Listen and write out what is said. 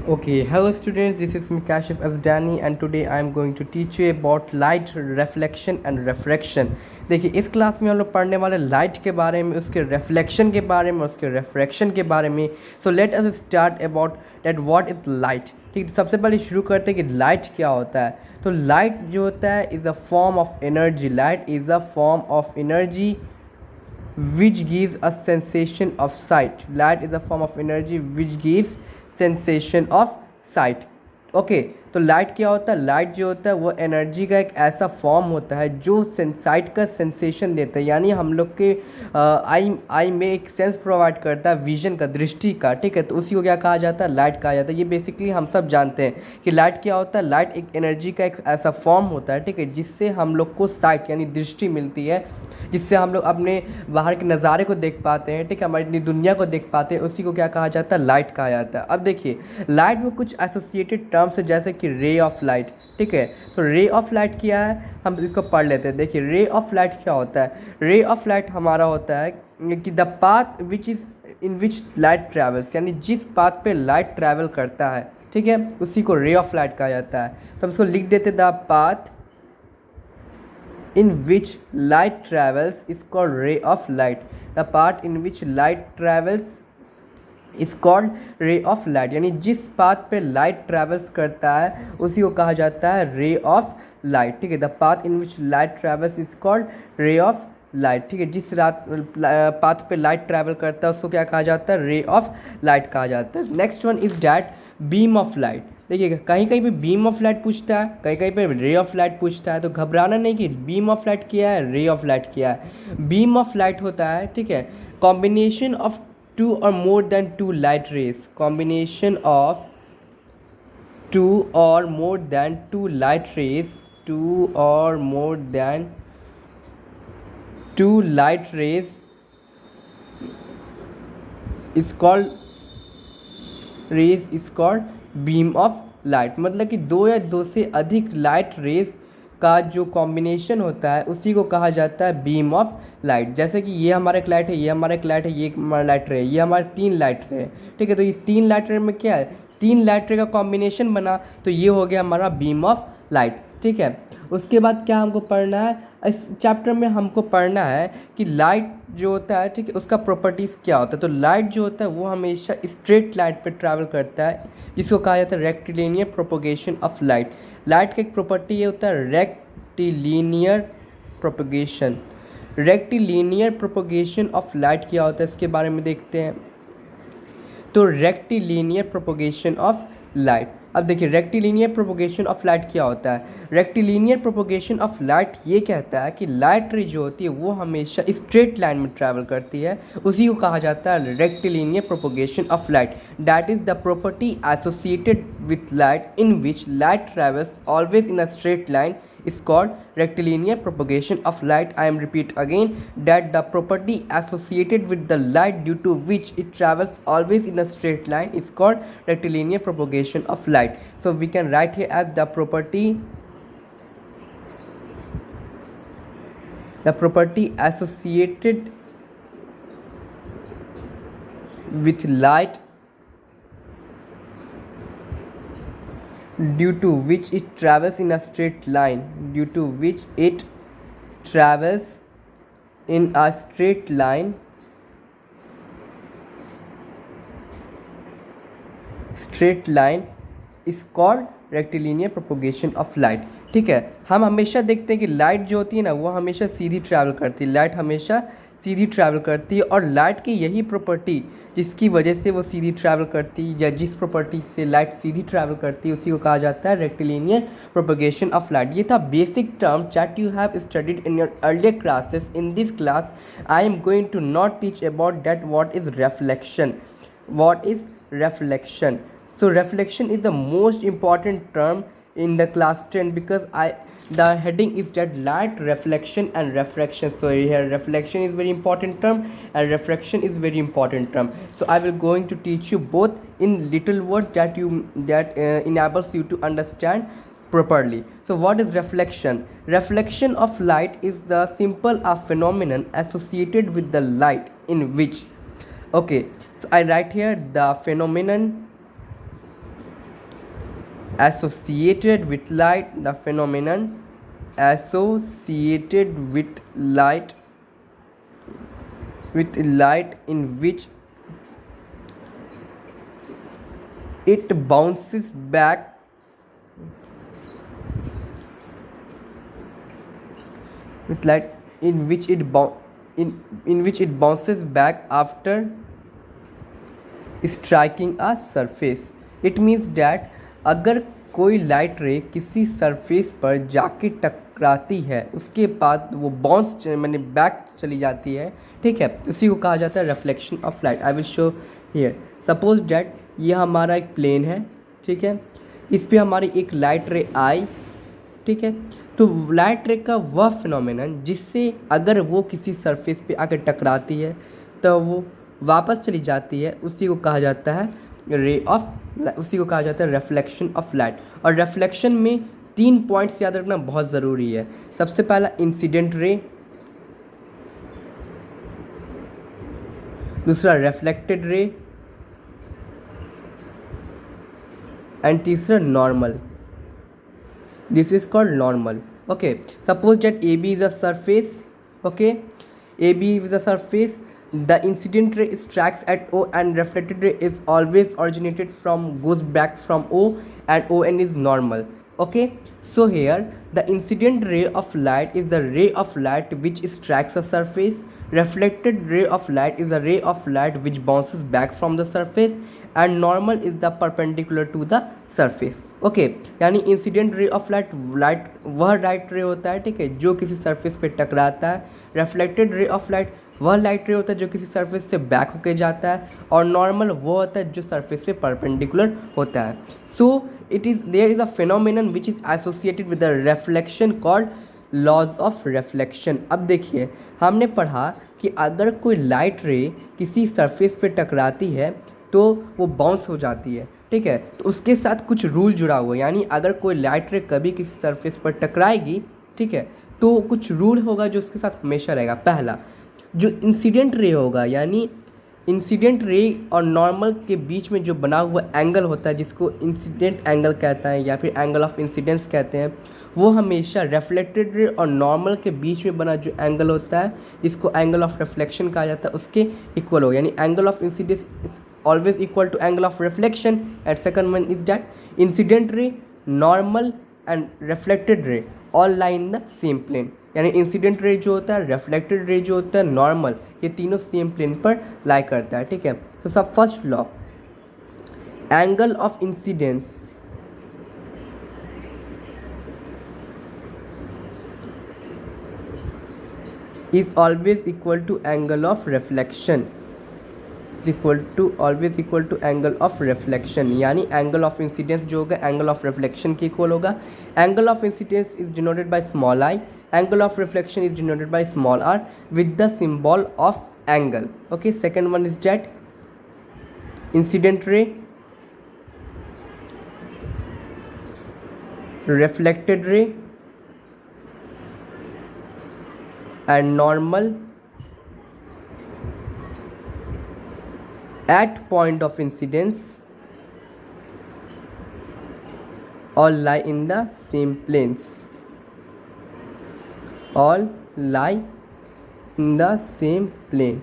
Okay, hello students, this is me Kashif Asdani and today I am going to teach you about light reflection and refraction. देखिए इस class में हम लोग पढ़ने वाले light के बारे में, उसके रिफ्लेक्शन के बारे में, उसके रिफ्रैक्शन के बारे में. So let us start about that what is light. ठीक है, सबसे पहले शुरू करते हैं कि लाइट क्या होता है. तो लाइट जो होता है is a form of energy. Light is a form of energy which gives a sensation of sight. Light is a form of energy which gives sensation of sight. Okay तो light क्या होता है. Light जो होता है वो energy का एक ऐसा फॉर्म होता है जो साइट का सेंसेशन देता है, यानी हम लोग के आई में एक सेंस प्रोवाइड करता है विजन का, दृष्टि का. ठीक है, तो उसी को क्या कहा जाता है, लाइट कहा जाता है. ये बेसिकली हम सब जानते हैं कि लाइट क्या होता है. लाइट एक एनर्जी का एक ऐसा फॉर्म होता है, ठीक है, जिससे हम लोग को साइट यानी दृष्टि मिलती है, जिससे हम लोग अपने बाहर के नज़ारे को देख पाते हैं. ठीक है, हमारी अपनी दुनिया को देख पाते हैं. उसी को क्या कहा जाता है, लाइट कहा जाता है. अब देखिए लाइट में कुछ एसोसिएटेड टर्म्स है जैसे कि रे ऑफ लाइट. ठीक है, तो रे ऑफ लाइट क्या है, हम इसको पढ़ लेते हैं. देखिए रे ऑफ लाइट क्या होता है. रे ऑफ लाइट हमारा होता है कि the path which is in which light travels, यानी जिस पाथ पे लाइट ट्रैवल करता है, ठीक है, उसी को रे ऑफ लाइट कहा जाता है. तो हम इसको लिख देते, the path in which light travels is called ray of light. The part in which light travels is called ray of light. यानी जिस पाथ पे लाइट ट्रैवल्स करता है उसी को कहा जाता है रे ऑफ लाइट. ठीक है, the path in which light travels is called ray of light. ठीक है, जिस पाथ पे लाइट ट्रैवल करता है उसको क्या कहा जाता है, रे ऑफ लाइट कहा जाता है. Next one is that beam of light. देखिए कहीं कहीं पे बीम ऑफ लाइट पूछता है, कहीं कहीं पे रे ऑफ लाइट पूछता है, तो घबराना नहीं कि बीम ऑफ लाइट क्या है, रे ऑफ लाइट क्या है. बीम ऑफ लाइट होता है, ठीक है, combination of two or more than two light rays. Combination of two or more than two light rays. Two or more than two light rays is called beam of light. मतलब कि दो या दो से अधिक लाइट रेज का जो combination होता है उसी को कहा जाता है बीम ऑफ लाइट. जैसे कि ये हमारा एक लाइट है, ये हमारा एक लाइट है, ये हमारा लाइट रे है, ये हमारे तीन लाइट रे है. ठीक है, तो ये तीन लाइट रे में क्या है, तीन लाइट रे का कॉम्बिनेशन बना, तो ये हो गया हमारा बीम ऑफ लाइट. ठीक है, उसके बाद क्या हमको पढ़ना है, इस चैप्टर में हमको पढ़ना है कि लाइट जो होता है, ठीक है, उसका प्रॉपर्टीज़ क्या होता है. तो लाइट जो होता है वो हमेशा स्ट्रेट लाइट पे ट्रैवल करता है, जिसको कहा जाता है rectilinear propagation of light. Light का एक प्रॉपर्टी ये होता है rectilinear propagation. Rectilinear propagation of light क्या होता है इसके बारे में देखते हैं. तो रेक्टिलिनियर प्रोपोगेशन ऑफ लाइट. अब देखिए रेक्टिलिनियर प्रोपोगेशन ऑफ लाइट क्या होता है. रेक्टिलिनियर प्रोपोगेशन ऑफ लाइट ये कहता है कि लाइट रे जो होती है वो हमेशा स्ट्रेट लाइन में ट्रैवल करती है, उसी को कहा जाता है rectilinear propagation of light. That is the property associated with light in which light travels always in a straight line is called rectilinear propagation of light. I am repeat again that the property associated with the light due to which it travels always in a straight line is called rectilinear propagation of light. So we can write here as the property associated with light due to which it travels in a straight line, due to which it travels in a straight line, is called rectilinear propagation of light. ठीक है, हम हमेशा देखते हैं कि light जो होती है ना वो हमेशा सीधी ट्रैवल करती है. लाइट हमेशा सीधी ट्रैवल करती है और लाइट की यही प्रॉपर्टी जिसकी वजह से वो सीधी ट्रैवल करती है, या जिस प्रॉपर्टी से लाइट सीधी ट्रैवल करती है उसी को कहा जाता है रेक्टिलिनियर प्रोपगेशन ऑफ लाइट. ये था basic terms that you have studied in your earlier classes. In this class I am going to not teach about that what is reflection. What is reflection? So reflection is the most important term in the class 10 because the heading is that light reflection and refraction. So here reflection is very important term and refraction is very important term. So I will going to teach you both in little words that enables you to understand properly. So what is reflection? Reflection of light is the simple phenomenon associated with the light in which, okay, so I write here the phenomenon associated with light, the phenomenon associated with light in which it bounces back with light in which it bounces back after striking a surface. It means that अगर कोई light रे किसी surface पर जाके टकराती है उसके बाद वो बाउंस मैंने बैक चली जाती है, ठीक है, उसी को कहा जाता है reflection of light. I will show here. Suppose that ये हमारा एक प्लेन है, ठीक है, इस पे हमारी एक लाइट रे आई, ठीक है. तो लाइट रे का वह फिनोमेनन जिससे अगर वो किसी सरफेस पे आकर टकराती है तो वो वापस चली जाती है, उसी को कहा जाता है रिफ्लेक्शन ऑफ लाइट. और रिफ्लेक्शन में 3 पॉइंट्स याद रखना बहुत ज़रूरी है. सबसे पहला इंसिडेंट रे, दूसरा रिफ्लेक्टेड रे एंड तीसरा normal. This is called normal. Okay, suppose that AB is a surface. Okay, AB is a surface. The incident ray strikes at O and reflected ray is always goes back from O, and ON is normal. Okay, so here the incident ray of light is the ray of light which strikes a surface. Reflected ray of light is a ray of light which bounces back from the surface, and normal is the perpendicular to the surface. Okay, यानी incident ray of light वह light रे होता है, ठीक है, जो किसी surface पे टकराता है. रिफ्लेक्टेड रे ऑफ लाइट वह लाइट रे होता है जो किसी सरफेस से बैक होके जाता है. और नॉर्मल वो होता है जो सरफेस पे परपेंडिकुलर होता है. So there is a phenomenon which is associated with the reflection called laws of reflection. अब देखिए, हमने पढ़ा कि अगर कोई लाइट रे किसी सरफेस पे टकराती है तो वो बाउंस हो जाती है, ठीक है. तो उसके साथ कुछ रूल जुड़ा हुआ है, यानी अगर कोई लाइट रे कभी किसी सरफेस पर टकराएगी, ठीक है, तो कुछ रूल होगा जो उसके साथ हमेशा रहेगा. पहला, जो इंसिडेंट रे होगा, यानी इंसिडेंट रे और नॉर्मल के बीच में जो बना हुआ एंगल होता है जिसको इंसिडेंट एंगल कहता है या फिर एंगल ऑफ इंसिडेंस कहते हैं, वो हमेशा रिफ्लेक्टेड रे और नॉर्मल के बीच में बना जो एंगल होता है इसको एंगल ऑफ रिफ्लेक्शन कहा जाता है, उसके इक्वल हो. यानी angle of incidence always equal to angle of reflection. And second one is that incident ray, normal and reflected ray all lie in the same plane. यानी इंसिडेंट रे जो होता है, रिफ्लेक्टेड रे जो होता है, normal, ये तीनों same plane पर लाई करता है, ठीक है. तो सब first law, angle of incidence is always equal to angle of reflection. Always equal to angle of reflection. यानी एंगल ऑफ इंसिडेंस जो होगा एंगल ऑफ रिफ्लेक्शन के इक्वल होगा. Angle of incidence is denoted by small i, angle of reflection is denoted by small r with the symbol of angle. Okay, second one is that incident ray, reflected ray and normal at point of incidence all lie in the same planes. All lie in the same plane.